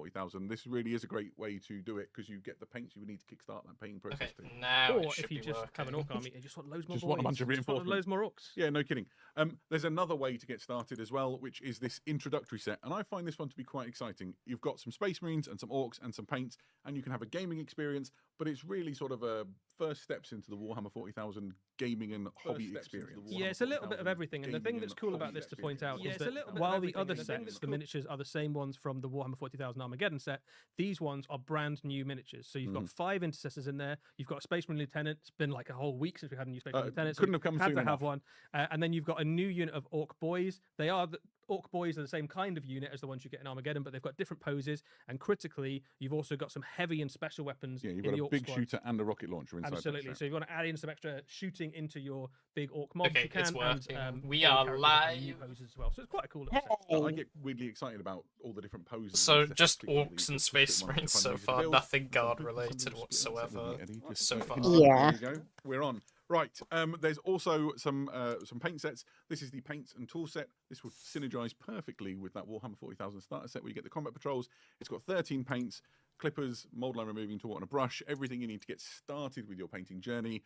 40,000, this really is a great way to do it because you get the paints you would need to kickstart that painting process. Okay, now Or it should if you be just have an orc working. army and just want loads more Just boys. want a bunch of Just want reinforcements. loads more orcs. Yeah, no kidding. There's another way to get started as well, which is this introductory set, and I find this one to be quite exciting. You've got some Space Marines and some orcs and some paints, and you can have a gaming experience, but it's really sort of a first steps into the Warhammer 40,000 gaming and hobby experience. Yeah, it's a little bit of everything, and the thing that's cool about this to point out is that while the other sets, the miniatures are the same ones from the Warhammer 40,000 Armageddon set, these ones are brand new miniatures. So you've got 5 intercessors in there, you've got a Space Marine Lieutenant. It's been like a whole week since we had a new Space Marine Lieutenant. Couldn't have come had soon to have enough. one. And then you've got a new unit of Orc Boys. Orc Boys are the same kind of unit as the ones you get in Armageddon, but they've got different poses. And critically, you've also got some heavy and special weapons. Yeah, you've in got the a Orc big squad. shooter and a rocket launcher inside. Absolutely. So if you want to add in some extra shooting into your big Orc mobs, Okay, you can. it's working. And, We all are the characters have new live. poses as well. So it's quite a cool little set. I Hey. get weirdly excited about all the different poses. So and just specifically orcs these and that Space fit one Marines to so find ways to far, build. nothing Some guard people related split that with whatsoever me, Eddie, just so far. Yeah. There you go. We're on. Right, there's also some paint sets. This is the paints and tool set. This would synergize perfectly with that Warhammer 40,000 starter set where you get the combat patrols. It's got 13 paints, clippers, mold line removing tool, and a brush. Everything you need to get started with your painting journey.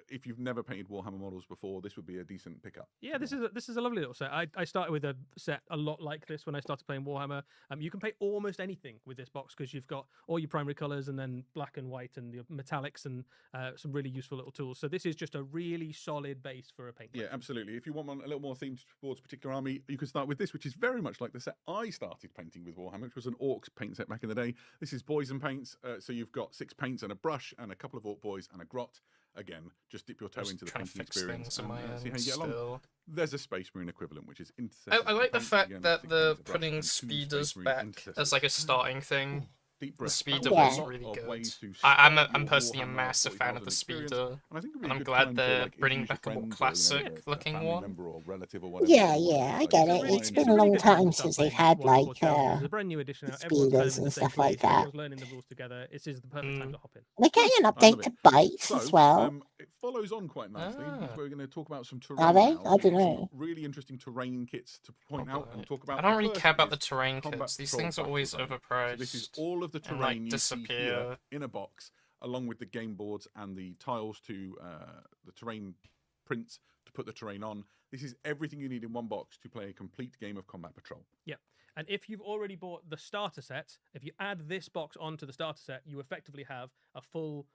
If you've never painted Warhammer models before, this would be a decent pickup. Yeah, this is a lovely little set. I started with a set a lot like this when I started playing Warhammer. You can paint almost anything with this box because you've got all your primary colours and then black and white and your metallics and some really useful little tools. So this is just a really solid base for a paint. Yeah, absolutely. If you want one a little more themed towards a particular army, you can start with this, which is very much like the set I started painting with Warhammer, which was an Orcs paint set back in the day. This is boys and paints. So you've got 6 paints and a brush and a couple of Orc boys and a grot. Again, just dip your toe Just into the trying to painting fix experience things on and my see how end you get along. still. There's a Space Marine equivalent, which is intercessor. I like the paint. fact Again, that 6 they're paints, a brush, putting and 2 speeders Space Marine back intercessors. as like a starting thing. Deep The breath. speeder Yeah. was really Of good. ways to I'm start your personally a Warhammer massive fan of 40,000 the experience. speeder. And I think it'd be And a I'm good glad time they're to, like, bringing introduce back a more friends or, classic-looking family one. member or relative or whatever. Yeah, yeah, I get it. It's been a long time since they've had like There's a brand new edition out. Everyone's kind of speeders in the and same stuff like place, that. Everyone's learning the rules together. This is the perfect time to hop in. They're getting an love update it. to bites So, as well. it follows on quite nicely. Ah. We're going to talk about some terrain. Are they? now. I don't Some know. Really interesting terrain kits to point out and talk about. I don't The really first care about the is terrain combat kits. These patrol things are always battle zone. overpriced. So this is all of the and, terrain like, you see here disappear. in a box, along with the game boards and the tiles to the terrain prints to put the terrain on. This is everything you need in one box to play a complete game of Combat Patrol. Yeah. And if you've already bought the starter set, if you add this box onto the starter set, you effectively have a full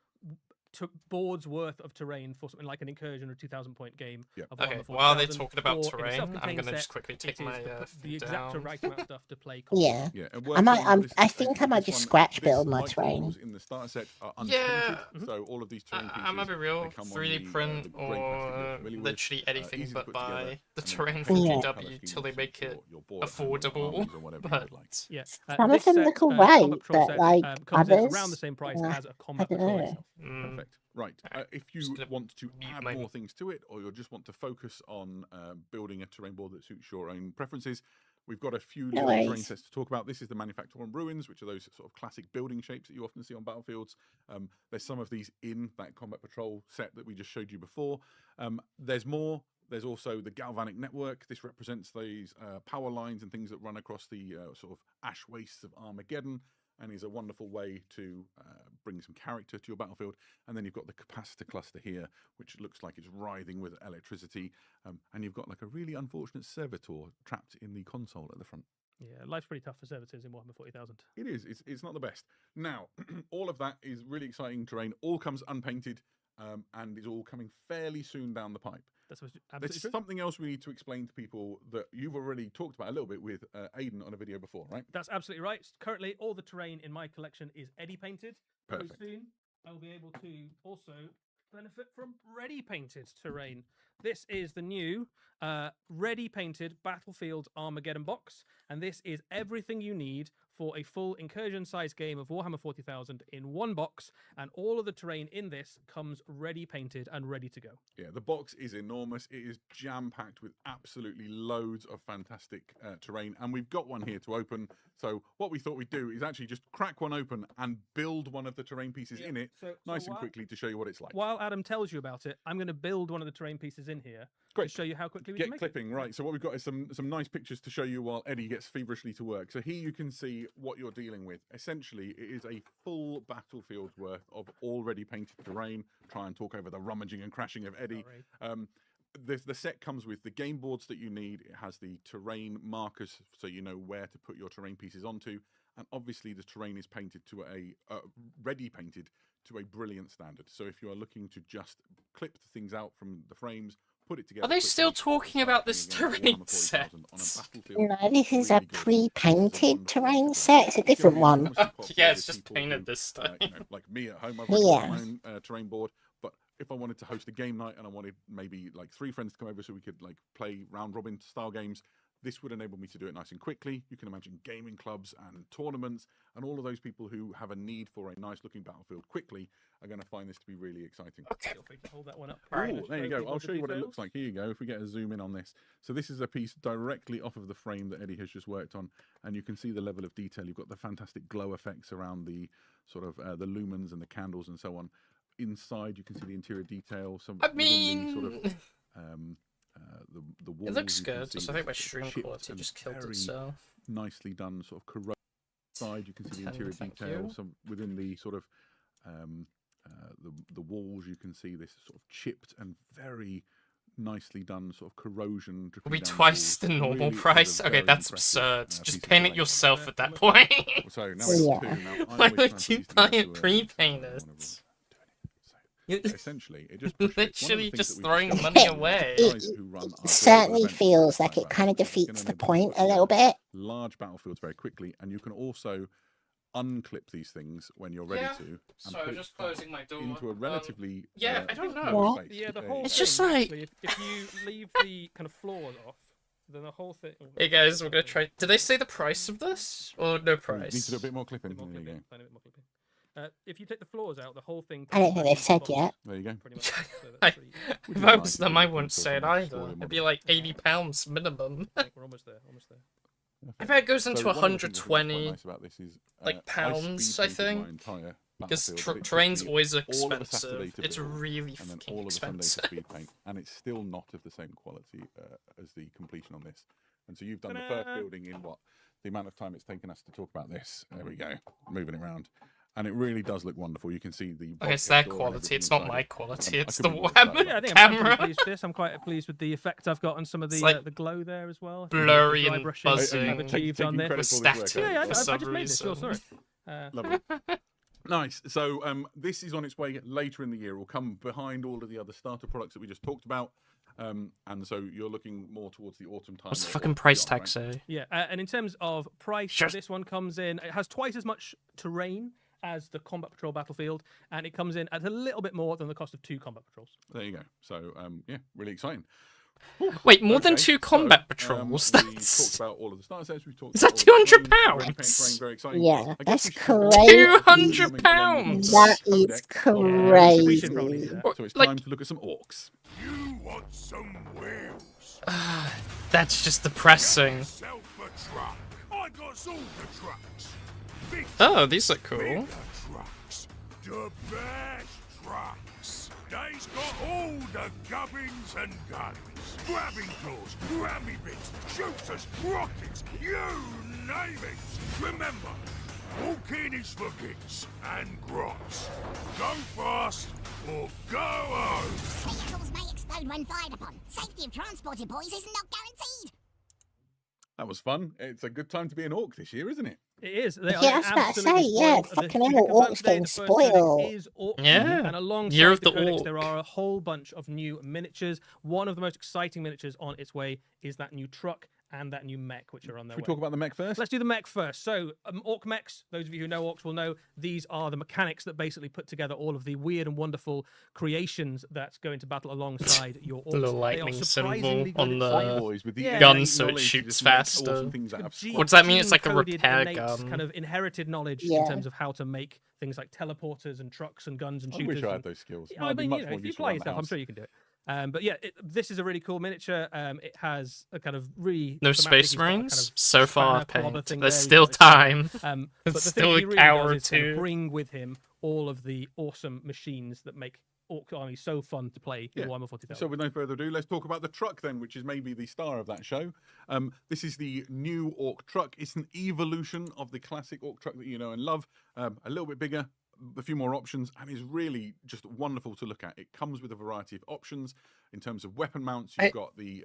board's worth of terrain for something like an incursion or 2,000-point game. Yeah. Of Okay, Warhammer while they're 40,000, talking about or in a terrain, I'm self-contained going to just set, quickly it take is my the feet exact down. right amount of stuff to play. Yeah. Yeah, and I might. worth noting, I this- think I might this just one- scratch this, build my like the terrain. models in the starter set are Yeah. unpainted, so all of these terrain pieces. I'm gonna be real, they come on 3D the, print the grey plastic you're familiar with, literally anything easy to but put together, buy the and then terrain paint for Yeah. colour GW schemes till they make for it your board and your affordable, armies or whatever you but would like. Yeah. Some this of them set, look Combat alright, Patrol but set, like comes in others, around the same price as a I Combat don't Patrol know. itself. Perfect. Right. If just you gonna want to mute add my- more things to it, or you just want to focus on building a terrain board that suits your own preferences, we've got a few No little terrain worries. sets to talk about. This is the Manufactorum Ruins, which are those sort of classic building shapes that you often see on battlefields. There's some of these in that Combat Patrol set that we just showed you before. There's more. There's also the galvanic network. This represents these power lines and things that run across the sort of ash wastes of Armageddon, and is a wonderful way to bring some character to your battlefield. And then you've got the capacitor cluster here, which looks like it's writhing with electricity. And you've got like a really unfortunate servitor trapped in the console at the front. Yeah, life's pretty tough for servitors in Warhammer 40,000. It is. It's not the best. Now, all of that is really exciting terrain. All comes unpainted and is all coming fairly soon down the pipe. That's There's absolutely true. something else we need to explain to people that you've already talked about a little bit with Aidan on a video before, right? That's absolutely right. Currently, all the terrain in my collection is Eddie painted. Very Perfect. soon, I will be able to also benefit from ready painted terrain. This is the new ready painted Battlefield Armageddon box, and this is everything you need for a full incursion-sized game of Warhammer 40,000 in one box, and all of the terrain in this comes ready painted and ready to go. Yeah, the box is enormous. It is jam-packed with absolutely loads of fantastic terrain, and we've got one here to open. So what we thought we'd do is actually just crack one open and build one of the terrain pieces in it, nice and quickly, to show you what it's like. While Adam tells you about it, I'm going to build one of the terrain pieces in here. Great. to show you how quickly we Get can make clipping, right. So what we've got is some nice pictures to show you while Eddie gets feverishly to work. So here you can see what you're dealing with. Essentially, it is a full battlefield's worth of already painted terrain. Try and talk over the rummaging and crashing of Eddie. The set comes with the game boards that you need. It has the terrain markers, so you know where to put your terrain pieces onto. And obviously, the terrain is painted to ready painted to a brilliant standard. So if you are looking to just clip the things out from the frames, put it together. Are they still talking about this terrain set? No, this is a pre-painted terrain set. It's a different one. Yeah, it's just painted this time. Like me at home, I've Yeah. got my own terrain board. But if I wanted to host a game night and I wanted maybe like 3 friends to come over so we could like play round robin style games, this would enable me to do it nice and quickly. You can imagine gaming clubs and tournaments, and all of those people who have a need for a nice looking battlefield quickly are going to find this to be really exciting. Okay. Feel free to hold that one up. Oh, there you go. I'll show you what it looks like. Here you go. If we get a zoom in on this. So this is a piece directly off of the frame that Eddie has just worked on, and you can see the level of detail. You've got the fantastic glow effects around the sort of the lumens and the candles and so on. Inside, you can see the interior detail. Some I within mean, the sort of the walls. it looks you can good. see Just I think my this sort stream of chipped quality and just killed very itself. nicely done sort of corroded side. You can see the interior Thank detail. you. Some within the sort of the walls, you can see this sort of chipped and very nicely done sort of corrosion. Will be dripping down twice the walls. normal Really is a price? Okay, very that's impressive, absurd. piece Just of paint it terrain. yourself at that point. So now Yeah. we've got 2. Now, I Why always try and would you put these buy together it to, pre-painted? So essentially, it just frustrates- one of the Literally things just that we've throwing discussed money with the away. guys who run our It global certainly events feels and like things it kind of that, it's defeats gonna the enable you to point put a little together bit. large battlefields very quickly, and you can also unclip these things when you're ready Yeah. to, and Sorry, put I'm just closing my door. into a relatively yeah, I don't know. low Yeah. space. Yeah, the Okay. whole It's thing, just like- actually, if you leave the kind of floors off, then the whole thing. Hey guys, we're gonna try. Did they say the price of this or no Need price? to do a bit more clipping. Bit more There you clipping, go. tiny bit more clipping. If you take the floors out, the whole thing. I don't comes think back they've into the said box, yet. There you go. pretty much. So I- that's pretty easy. Which If is I nice was if them, you I can wouldn't sort say of it store either. them It'd on be the- like £80 minimum. I think we're almost there. Almost there. I bet it goes into So one of the things I think is quite 120. nice about this is, like, I pounds, speed I painted my think. entire Because battlefield, but it took terrain's me always all of a Saturday expensive. to It's build, really and then fucking all of a Sunday to expensive. speed paint, and it's still not of the same quality as the completion on this. And so you've done the first Ta-da! building in what the amount of time it's taken us to talk about this. There we go, moving it around, and it really does look wonderful. You can see the Okay, it's vodka their store and quality. everything It's not inside my it. quality. I It's could the be more web excited. Yeah, I think I'm pretty camera. pleased with this. I'm quite pleased with the effect I've got on some of the like the glow there as well. blurry The dry and brushes buzzing. I've achieved on Taking this. credit for all Static. this work, Yeah, yeah, for I some just made this. Sure, sorry. reason. Lovely. Nice. So this is on its way later in the year. It will come behind all of the other starter products that we just talked about. And so you're looking more towards the autumn time. What's the or fucking price beyond, tag right? say? Yeah, and in terms of price, Sure. this one comes in. It has twice as much terrain as the Combat Patrol Battlefield, and it comes in at a little bit more than the cost of 2 Combat Patrols. There you go. So yeah, really exciting. Wait, more than Okay, 2 so, combat patrols? We talked That's about all of the starter sets. We've talked Is that about all of the £200? terrain, already painted terrain, very exciting. Yeah, I guess that's we should have crazy. £200. That is We should probably crazy. do that. So it's Like- time to look at some orcs. You want some wheels? That's just depressing. Self a truck. I got all the trucks. Big Oh, these look cool. bigger trucks. The best trucks. They's got all the gubbins and guns. Grabbing tools, rammy bits, shooters, rockets, you name it. Remember, walking is for kids and grots. Go fast or go home. Vehicles may explode when fired upon. Safety of transported boys is not guaranteed. That was fun. It's a good time to be an orc this year, isn't it? It is. They Yeah, are I was about to absolutely say, yeah, spoiled. fucking We hell, confirmed orcs today getting the first codex spoiled. is orc. Yeah. And alongside Year of the the codex, orc. there are a whole bunch of new miniatures. One of the most exciting miniatures on its way is that new truck and that new mech, which are on their Should we way. talk about the mech first? Let's do the mech first. So, orc mechs, those of you who know orcs will know, these are the mechanics that basically put together all of the weird and wonderful creations that's going to battle alongside your orcs. The little They are lightning symbol surprisingly good on at the fighting. Boys with the Yeah. gun innate so it knowledge to shoots just make faster. awesome things out of Gene- squat. What does that mean? It's like a gene-coded, repair innate, gun. kind of inherited knowledge Yeah. in terms of how to make things like teleporters and trucks and guns and I shooters. wish I had and- those skills. Yeah, I I'd be mean, much you know, more if you useful fly around the yourself, I'm house. sure you can do it. But yeah, this is a really cool miniature. It has a kind of really No thematically, Space it's got a kind Marines? of So far, spanner clobber paint. thing There's there, still you've got time. but the There's thing still he an really hour does or is kind of two. bring with him all of the awesome machines that make Orc army so fun to play in Warhammer 40,000. So with no further ado, let's talk about the truck then, which is maybe the star of that show. This is the new Orc truck. It's an evolution of the classic Orc truck that you know and love. A little bit bigger, a few more options, and is really just wonderful to look at. It comes with a variety of options in terms of weapon mounts. You've got the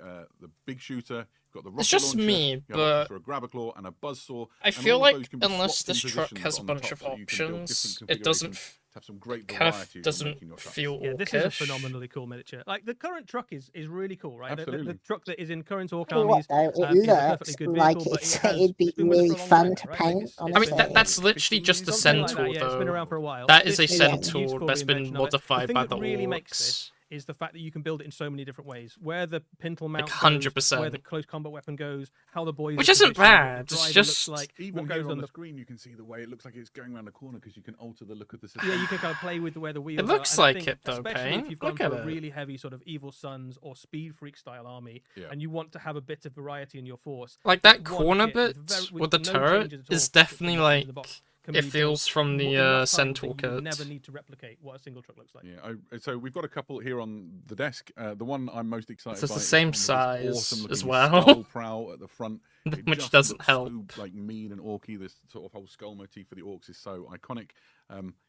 big shooter, you've got the rocket It's just launcher, me, you have but for a grabber claw and a buzzsaw. I and feel all of like those can be unless swapped in this truck positions has a on the bunch top of so that you can build options, different it doesn't configurations to have some great kind of variety doesn't making your trucks. feel Yeah, this is a orcish. phenomenally cool miniature. Like the current truck is really cool, right? The Absolutely. truck that is in current Orc Tell you what, armies though, it is a perfectly looks good like vehicle, but it's, it has, it'd be it's been with us really for a long fun time to now, right? paint. It's I mean, honestly. that's literally just the something like centaur, that, yeah, it's been though. around for a while. That is a This centaur useful that's been reinvention of it. modified thing by that the really orcs. makes this is the fact that you can build it in so many different ways. Where the pintle mount goes, 100%. where the close combat weapon goes, how the boys Which are isn't positioned, what bad, the it's driver just- looks like, Even what here goes on on the the screen, you can see the way it looks like it's going around the corner because you can alter the look of the system. yeah, you can kind of play with where the wheels looks are. And I like think it, though, especially Payne. if you've gone Look for at a it. really heavy sort of Evil Sons or Speed Freak style army, Yeah. and you want to have a bit of variety in your force. Like this that one corner kit bit with the no turret changes at all is to the definitely rest of like the box can it be feels built from the enough times that centaur you kit. never need to replicate what a single truck looks like. Yeah, so we've got a couple here on the desk. The one I'm most excited So it's by the is same one with this size awesome as looking well. skull prow at the front, It Which just doesn't looks help. So, like mean and orky. This sort of whole skull motif for the orcs is so iconic.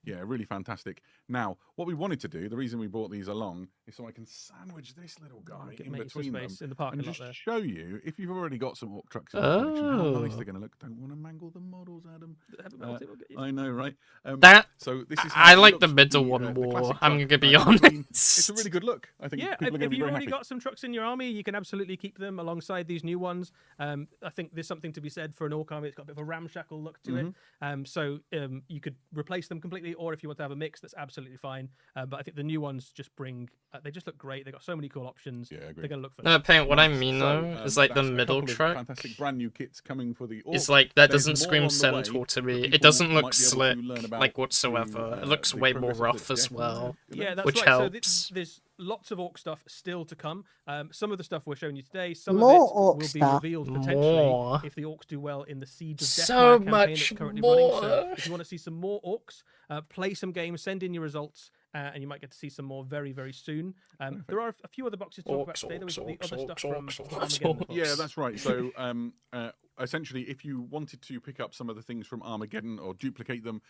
Yeah, really fantastic. Now, what we wanted to do, the reason we brought these along, is so I can sandwich this little guy Get in make some between them space in the parking and lot just there. show you, if you've already got some orc trucks in your collection, how nice Oh. they're going to look. Don't want to mangle the models, Adam. Have a melted, we'll get you. I know, right? That So this is I how it like the looks with middle one the more. classic I'm truck. gonna be I mean, honest. it's a really good look. I think Yeah, people are going if to be you've very already happy. got some trucks in your army, you can absolutely keep them alongside these new ones. I think there's something to be said for an orc army. It's got a bit of a ramshackle look to Mm-hmm. it. So you could replace them completely, or if you want to have a mix, that's absolutely fine. But I think the new ones just bring, they just look great. They've got so many cool options. Yeah, I agree. They're going to look fun. No, Payne, what I Nice. mean So, though is like the that's a middle couple of truck. fantastic brand new kits coming for the orcs. It's like that There's doesn't more scream on the way centaur to that me. people It doesn't might look be able to slick learn about like whatsoever. through, It looks the way more progress of rough the as deck. well. Yeah, that's which right. helps. So there's lots of orc stuff still to come. Some of the stuff we're showing you today, some More of it orc will be stuff. revealed potentially More. if the orcs do well in the Siege of So Deathmire campaign much that's currently running. So more. if you want to see some more orcs, play some games, send in your results, and you might get to see some more very, very soon. There are a few other boxes to talk about Orcs, today. There was the orcs, other stuff orcs, from orcs, Armageddon. orcs. Yeah, that's right. So essentially, if you wanted to pick up some of the things from Armageddon or duplicate them,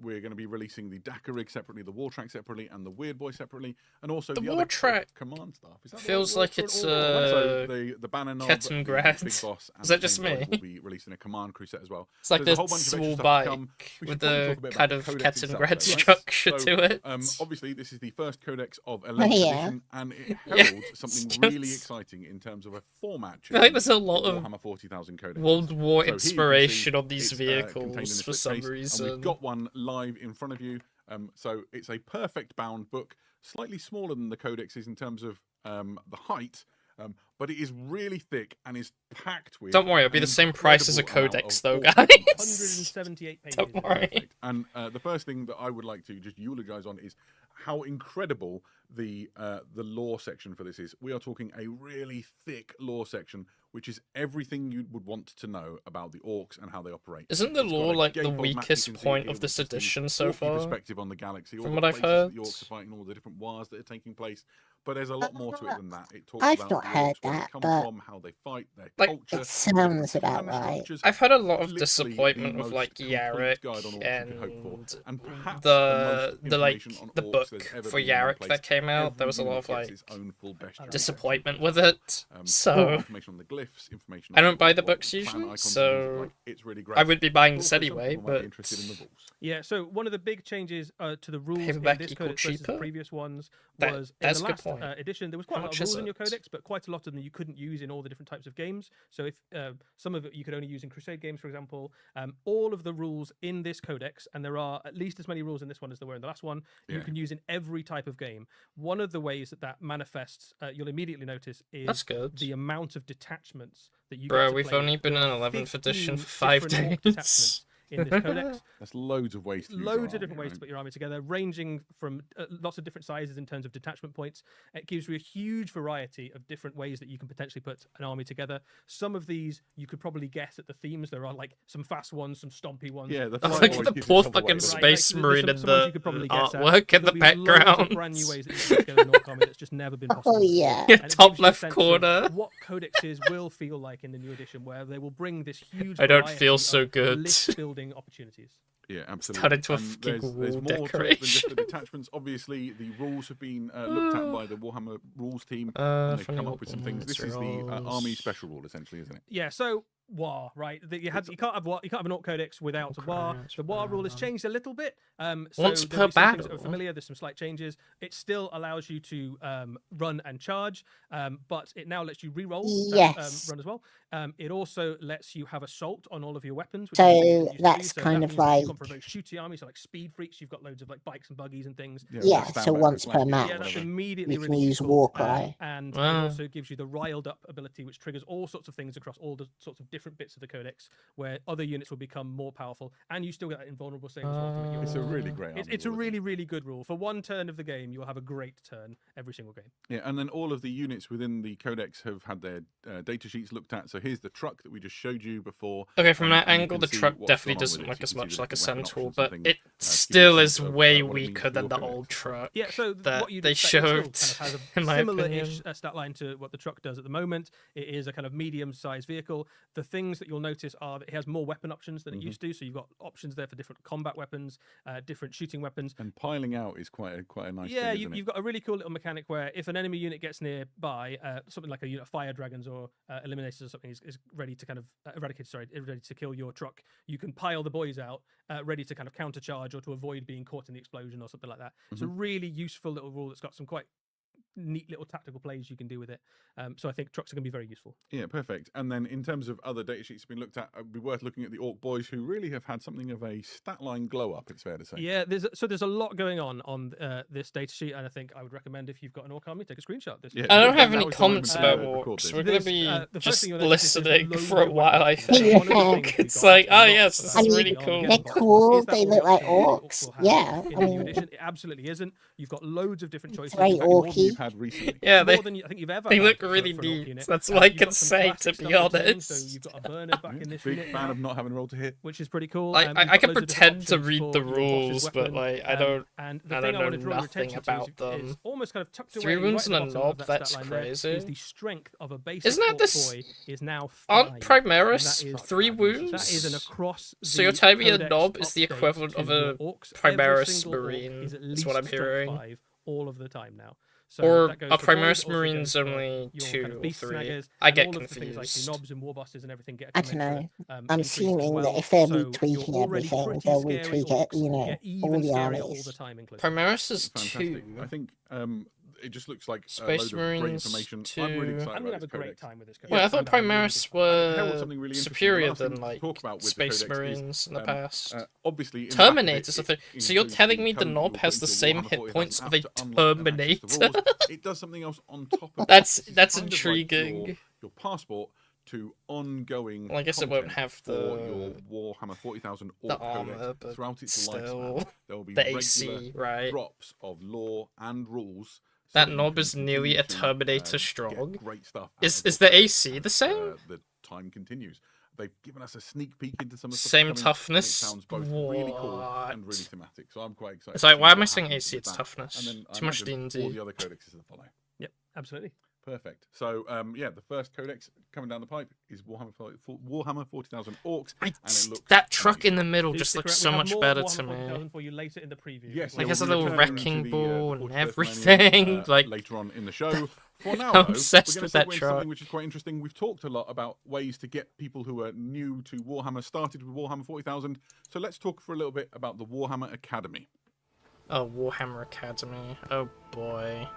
we're going to be releasing the Dakar rig separately, the War Track separately, and the Weird Boy separately, and also The the War other Track command staff. Is that the feels right word like for it it's, all? So the banner knob, the CmdrConrad. big boss, and Is that the just chain me? droid will be released in a command crew set as well. It's like There's a this whole bunch of extra small stuff to bike come. We should with probably the talk a bit kind about of the codex Cat and itself, Grad though, right? structure So, to it. Obviously, this is the first codex of 11th Yeah. edition, and it Yeah, heralds something really just- exciting in terms of a format. I feel like there's a lot for of Warhammer 40,000 codex. World War So here you can inspiration see on these it's, contained in a vehicles for slip some case, and reason. we've got one live in front of you. So it's a perfect bound book, slightly smaller than the codexes in terms of the height, but it is really thick and is packed with. Don't worry, it'll be an the same price as a incredible amount codex, of though, awesome guys. content. 178 pages. Don't worry. Perfect. And the first thing that I would like to just eulogize on is how incredible the lore section for this is. We are talking a really thick lore section, which is everything you would want to know about the orcs and how they operate. Isn't the It's got lore a like the gatefold map you weakest can see point here of with this just the edition so orky far? perspective on the galaxy, all From the what I've places that the heard? orcs are fighting, all the different wars that are taking place. But there's a lot more to it than that. It talks I've about not the heard orcs, where they that, come but from, how they fight, their Like, culture. it sounds about clan right. structures. I've had a lot of Literally disappointment the with most like complete Yarrick guide on orcs you could hope for. And perhaps the most like information on the orcs book there's ever for been in one Yarrick place. that came out. Every There was a lot unit of gets like its own full bestiary. disappointment with it. So information on the glyphs, information. I on don't buy the what books clan usually, icons so are, like, it's really great. I would be buying But this also some anyway. people might be But interested in the rules. Yeah, so one of the big changes to the rules in Paperback this equal codex versus the cheaper? previous ones That- was that's in a the good last point. edition. There was quite How a lot much of is rules in your it? codex, but quite a lot of them you couldn't use in all the different types of games. So if some of it you could only use in Crusade games, for example, all of the rules in this codex, and there are at least as many rules in this one as there were in the last one, you Yeah. can use in every type of game. One of the ways that manifests, you'll immediately notice, that's is good. the amount of detachments that you get Bro, to we've play only with. been There in are 11th edition 15 for 5 different orc days. detachments in this codex. That's loads of ways to use your Loads of army, different ways to right? put your army together, ranging from lots of different sizes in terms of detachment points. It gives you a huge variety of different ways that you can potentially put an army together. Some of these you could probably guess at the themes. There are like some fast ones, some stompy ones. Yeah, the I flight like always the gives poor yourself away, fucking doesn't it? space There's marine in some ones the you could probably guess at. artwork in the There'll be loads of background. brand new ways that you can put together an orc army that's just never been possible. Oh, yeah. And it gives Top you a left sense of corner. what codexes will feel like in the new edition, where they will bring this huge. I don't variety feel so of good. list building opportunities. Yeah, absolutely. turned into a And fucking there's wall more to it than just the decoration. detachments. Obviously, the rules have been looked at by the Warhammer rules team, Uh, and they've funny come up with some things. This is the army rules. special rule, essentially, isn't it? Yeah, so war, right? You can't have war. You can't have an orc codex without a war. The war rule has changed a little bit. So Once there'll per be some things that are battle. familiar. There's some slight changes. It still allows you to run and charge, but it now lets you re-roll that, Yes. run as well. It also lets you have assault on all of your weapons. Which So is something you didn't used to do. that's So kind that of means that you've like- gone for a very shooty army, so like speed freaks. You've got loads of like bikes and buggies and things. Yeah, just so stand back once and per slash people or match. Yeah, that's whatever. immediately We really can use useful, war cry. and Wow. it also gives you the riled up ability, which triggers all sorts of things across all the sorts of different bits of the codex, where other units will become more powerful, and you still get that invulnerable save as well to make your It's a army really stronger. great army It's a rule, isn't really, really good rule. For one turn of the game, you will have a great turn every single game. Yeah, and then all of the units within the codex have had their data sheets looked at. So here's the truck that we just showed you before. Okay, from that and you angle, can the see truck what's definitely gone on doesn't with it. look So as you can much see the like a different weapon centaur, options and but things, it to give you a still is sense of, way what it means weaker for than your the codex. old truck Yeah, so that what you'd they expect, it showed, still kind of has in a my similar-ish opinion. stat line to what the truck does at the moment. It is a kind of medium-sized vehicle. The things that you'll notice are that it has more weapon options than it used to. So you've got options there for different combat weapons, different shooting weapons. And piling out is quite a nice Yeah, thing, isn't you've got a really cool little mechanic where if an enemy unit gets nearby, something like a unit of fire dragons or eliminators or something is ready to kind of ready to kill your truck, you can pile the boys out, ready to kind of countercharge or to avoid being caught in the explosion or something like that. It's a really useful little rule that's got some quite neat little tactical plays you can do with it. So I think trucks are going to be very useful. Yeah, perfect. And then in terms of other data sheets been looked at, it'd be worth looking at the Orc Boys, who really have had something of a stat line glow up, it's fair to say. Yeah, there's a lot going on this data sheet, and I think I would recommend if you've got an orc army, take a screenshot. This Yeah, I don't that have was any the moment comments to, about record orcs. this. We're going to There's, be the first just thing you'll notice is there's listening loads for a of while, I weapons. think. One of the things we've It's got like, is oh not, yes, this I is mean, really on cool. the they're box. cool, Is that they what look like the orcs orcs, will have yeah, in I the new mean- edition? It absolutely isn't. You've got loads of different choices. very In fact, More than orky. you've had recently. Yeah, more they than I think you've ever they had look for really an orc neat. unit. That's all I You've can got some say, classic to be stuff returning, honest. So you've got a burner back in this Big unit fan now, of not having a roll to hit. which is pretty cool. Like, You've I got can loads of different pretend to options read for the your boss's rules, but weapon, like I don't. And the I thing don't I want to know draw your nothing attention about to is them. almost kind of tucked 3 away wounds right and at a the bottom of knob, that that's stat line there crazy. is the strength of a basic Isn't that orc this- boy is now 5. Aren't and Primaris that is 3 wounds? That is an across. So you're the telling me a codex knob is the update equivalent to of your a orcs. Every Primaris single orc Marine, is at is least what I'm strength hearing. 5 all of the time now. So Or that goes a for boys, Primaris also Marine's goes for only your 2 kind of or beast 3. snaggers, I and get all of the things like confused. your knobs and war bosses and everything get a I don't know. commensurate, I'm increase as assuming well. that if they're So you're retweaking already everything, pretty they'll scary retweak it, orcs you know, get all even the scarier all armies. the time, including. Primaris is Fantastic. 2. I think it just looks like a Space load of great Marines, information. 2. I'm really excited I'm gonna about have a this great codex. time with this. Well, I thought I'm having a really Primaris good time. Hell, were something really interesting. superior The last thing than to like talk about with the Space codex is, Marines in the past. Obviously, in the back of it, Terminators, I it think. So you're includes telling the me the code knob you'll has put the into same Warhammer hit 40,000 points of a app to unlock and access the Terminator? rules. It does something else on top of That's- that. It's that's kind of like intriguing. your passport to ongoing. Well, I guess it won't content have for your the Warhammer 40,000 the Orc armor, codex but throughout its still, lifespan. There will be the regular AC, right? drops of lore and rules. so That you knob can is nearly continue a to, Terminator get strong. Great stuff. out Is of is your the codex AC the as, same? the time continues. They've given us a sneak peek into some of the stuff Same coming, and toughness? It sounds both really cool and really What? thematic. So I'm quite excited. It's to like, see why am what I saying happens AC? with It's that. toughness. And then I Too much imagine D&D. all the other codexes to follow. Yep, absolutely. Perfect. So yeah, the first codex coming down the pipe is Warhammer 40,000 Orcs, and it looks That truck amazing. in the middle Please just stick looks around. so We have much more better Warhammer to me. 40,000 for you later in the preview. Yes, as Like, well. has a we'll little return to wrecking the, ball the and 41st millennium, everything, like- later on in the show. For now, I'm though, obsessed we're with going that to segue into truck. something which is quite interesting. We've talked a lot about ways to get people who are new to Warhammer started with Warhammer 40,000. So let's talk for a little bit about the Warhammer Academy. Oh, Warhammer Academy. Oh boy.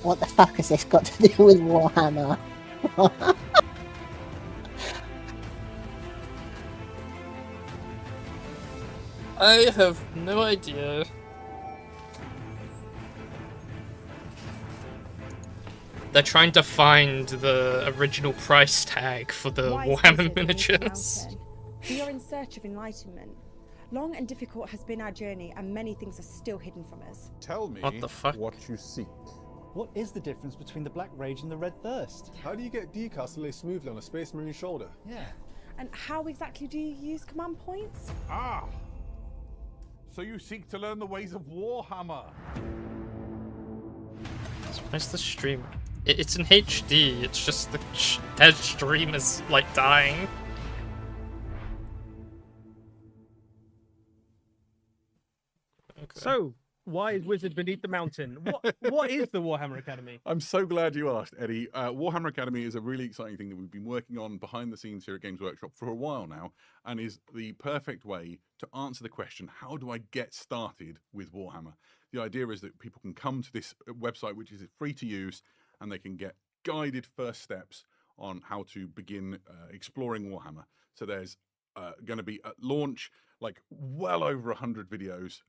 What the fuck has this got to do with Warhammer? I have no idea. They're trying to find the original price tag for the Wise Warhammer wizard beneath the miniatures. mountain. We are in search of enlightenment. Long and difficult has been our journey, and many things are still hidden from us. Tell me What the fuck? what you seek. What is the difference between the Black Rage and the Red Thirst? How do you get decals to lay smoothly on a Space Marine shoulder? Yeah. And how exactly do you use command points? Ah! So you seek to learn the ways of Warhammer. Where's the stream? It's in HD. It's just the dead stream is like dying. Okay. So, wise wizard beneath the mountain. What is the Warhammer Academy? I'm so glad you asked, Eddie. Warhammer Academy is a really exciting thing that we've been working on behind the scenes here at Games Workshop for a while now, and is the perfect way to answer the question, how do I get started with Warhammer? The idea is that people can come to this website, which is free to use, and they can get guided first steps on how to begin exploring Warhammer. So there's going to be at launch like well over 100 videos,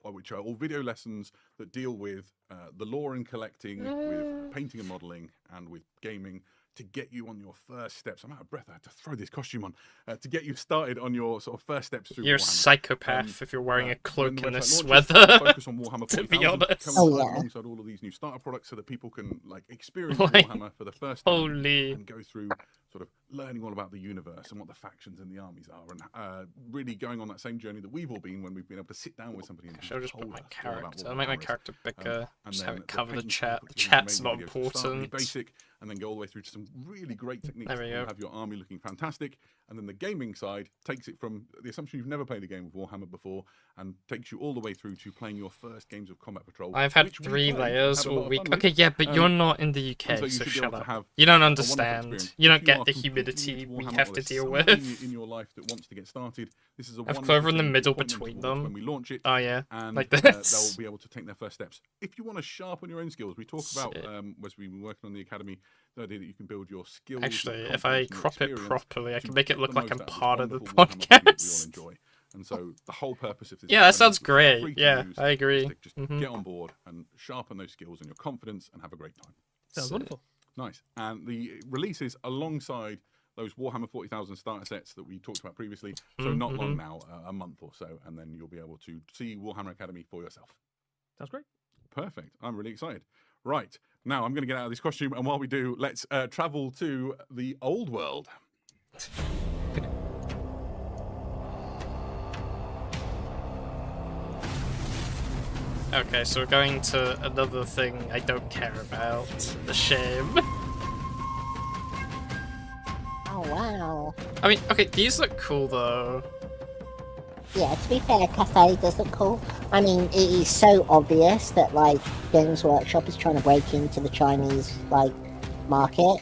which are all video lessons that deal with the lore and collecting, with painting and modeling, and with gaming, to get you on your first steps. I'm out of breath. I had to throw this costume on to get you started on your sort of first steps through. You're a Warhammer. psychopath if you're wearing a When cloak the and a website sweater. launches, focus on Warhammer To be 40,000, honest. coincide Oh, yeah. alongside all of these new starter products, so that people can like experience Like, Warhammer for the first time holy. and go through sort of learning all about the universe and what the factions and the armies are, and really going on that same journey that we've all been when we've been able to sit down with somebody and Should I just put told my us all about character? what I'll make my Warhammer is. character bigger. And Just have then it cover the painting chat. The applications, chat's amazing not videos to start really important. basic, and then go all the way through to some really great techniques. There we that will go. have your army looking fantastic, and then the gaming side takes it from the assumption you've never played a game of Warhammer before, and takes you all the way through to playing your first games of Combat Patrol. I've had which we 3 played and layers had a all lot of week. fun with. Okay, yeah, but you're not in the And UK, so you so should be shut able to up. have You don't a wonderful understand. experience. You don't If get are the completely humidity new to we Warhammer, have or to there's deal somebody with. in your life that wants to get started, this is a I've wonderful Clover in the thing to middle point them between towards them. when we launch it. Oh yeah, And like they'll this. be able to take their first steps. If you want to sharpen your own skills, we talk about Sick. as we've been working on the academy, the idea that you can build your skills. Actually, your if I confidence and your crop it experience properly, I to can make it get look the like most I'm out this part of the wonderful Warhammer hobby that we all podcast. enjoy. And so the whole purpose of this Yeah, that academy sounds is great. free to Yeah, use, I agree. is to just get on board and sharpen those skills and your confidence and have a great time. Sounds Sick. wonderful. Nice. And the releases alongside those Warhammer 40,000 starter sets that we talked about previously. So not long now, a month or so, and then you'll be able to see Warhammer Academy for yourself. Sounds great. Perfect. I'm really excited. Right. Now I'm going to get out of this costume, and while we do, let's travel to the old world. Okay, so we're going to another thing I don't care about. The shame. Oh, wow. I mean, okay, these look cool though. Yeah, to be fair, Cafe does look cool. I mean, it is so obvious that, like, Games Workshop is trying to break into the Chinese, like, market.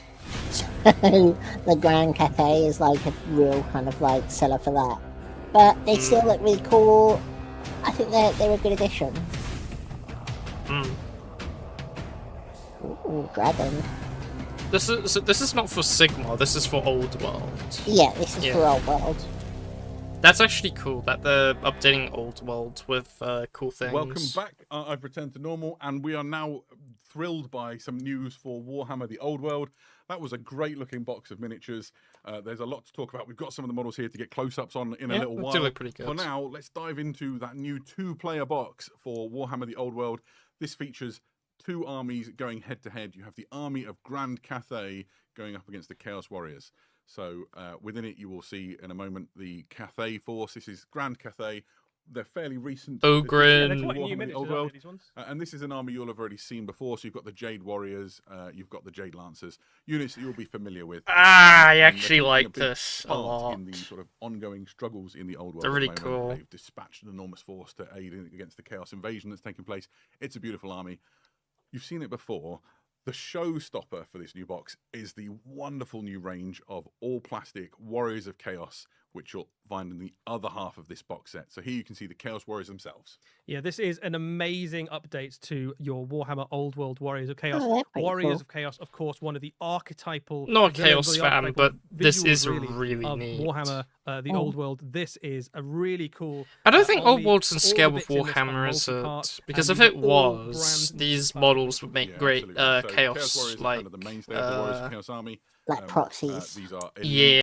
So, the Grand Cafe is, like, a real kind of, like, seller for that. But they still look really cool. I think they're a good addition. Ooh, dragon. This is not for Sigma. This is for Old World. Yeah, this is Yeah. for Old World. That's actually cool that they're updating Old World with cool things. Welcome back. I've returned to normal, and we are now thrilled by some news for Warhammer the Old World. That was a great looking box of miniatures. There's a lot to talk about. We've got some of the models here to get close-ups on in a little they while. do look pretty good. For now, let's dive into that new 2-player box for Warhammer the Old World. This features 2 armies going head-to-head. You have the army of Grand Cathay going up against the Chaos Warriors. So within it, you will see in a moment the Cathay force. This is Grand Cathay. They're fairly recent. Ogrin. Yeah, they're to quite new Warhammer the miniatures, Old aren't World. they, these ones? And this is an army you'll have already seen before. So you've got the Jade Warriors, you've got the Jade Lancers, units that you'll be familiar with. Ah, I And they're actually taking a like big this a part lot. in the sort of ongoing struggles in the Old World. They're at the really moment. cool. They've dispatched an enormous force to aid against the Chaos invasion that's taking place. It's a beautiful army. You've seen it before. The showstopper for this new box is the wonderful new range of all plastic Warriors of Chaos, which you'll find in the other half of this box set. So here you can see the Chaos Warriors themselves. Yeah, this is an amazing update to your Warhammer Old World Warriors of Chaos. Oh, they're pretty Warriors cool. of Chaos, of course, one of the archetypal. Not a villains, Chaos the fan, archetypal but this visuals, is really, really of neat. Warhammer, the Old World. This is a really cool. I don't think Old army. World's in All scale the with bits in this are Warhammer, is multi-part, it? Because and if these it are all was, brand these new models would make Yeah, great absolutely. So Chaos, Warriors are like, kind of the mainstay of the Warriors of Chaos Army. Like proxies. These are yeah.